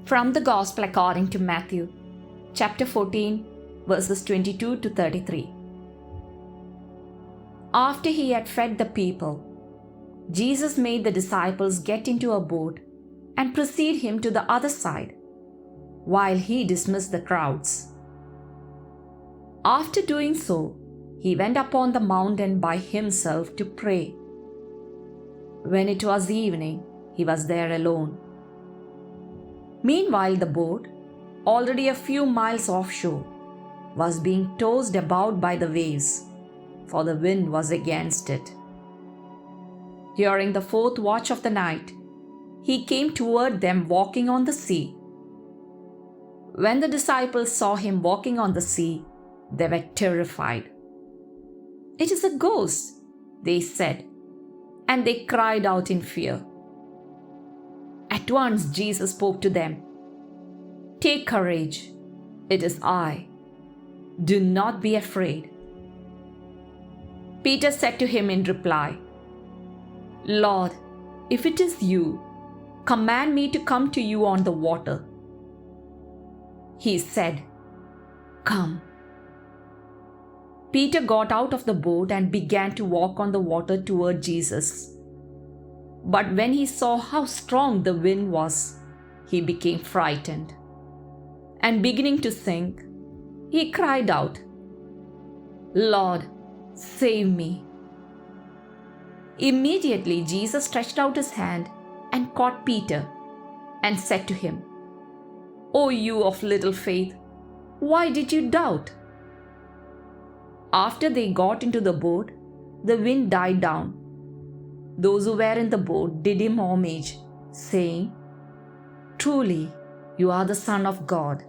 From the Gospel according to Mathew, chapter 14, verses 22 to 33. After he had fed the people, Jesus made the disciples get into a boat and precede him to the other side, while he dismissed the crowds. After doing so, he went upon the mountain by himself to pray. When it was evening, he was there alone. Meanwhile, the boat, already a few miles offshore, was being tossed about by the waves, for the wind was against it. During the fourth watch of the night, he came toward them walking on the sea. When the disciples saw him walking on the sea, they were terrified. "It is a ghost," they said, and they cried out in fear. At once Jesus spoke to them. "Take courage, it is I. Do not be afraid." Peter said to him in reply, "Lord, if it is you, command me to come to you on the water." He said, "Come." Peter got out of the boat and began to walk on the water toward Jesus. But when he saw how strong the wind was, he became frightened. And beginning to sink, he cried out, "Lord, save me." Immediately Jesus stretched out his hand and caught Peter and said to him, "O you of little faith, why did you doubt?" After they got into the boat, the wind died down. Those who were in the boat did him homage, saying, "Truly, you are the Son of God."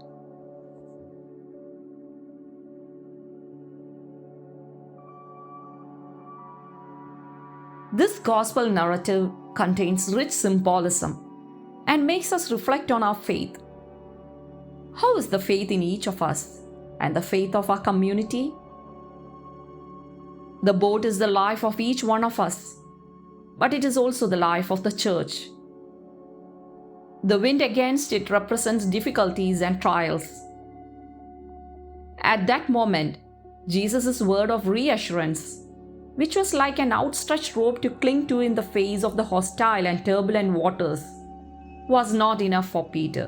This gospel narrative contains rich symbolism and makes us reflect on our faith. How is the faith in each of us and the faith of our community? The boat is the life of each one of us, but it is also the life of the church. The wind against it represents difficulties and trials. At that moment, Jesus' word of reassurance, which was like an outstretched rope to cling to in the face of the hostile and turbulent waters, was not enough for Peter.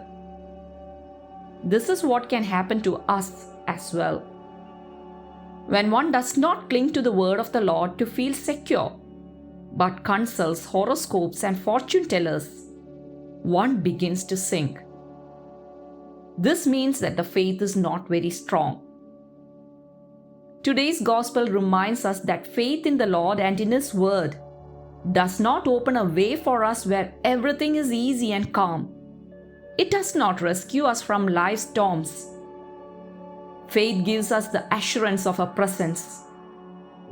This is what can happen to us as well. When one does not cling to the word of the Lord to feel secure, but consults horoscopes and fortune tellers, one begins to sink. This means that the faith is not very strong. Today's gospel reminds us that faith in the Lord and in His word does not open a way for us where everything is easy and calm. It does not rescue us from life's storms. Faith gives us the assurance of a presence,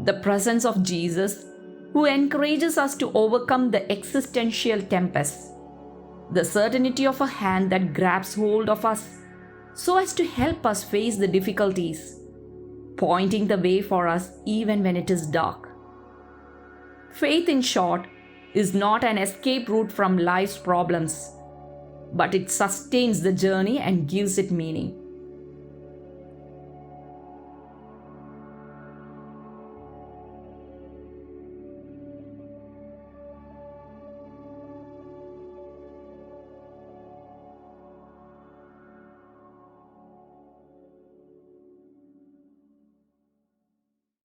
the presence of Jesus, who encourages us to overcome the existential tempest, the certainty of a hand that grabs hold of us so as to help us face the difficulties, pointing the way for us even when it is dark. Faith, in short, is not an escape route from life's problems, but it sustains the journey and gives it meaning.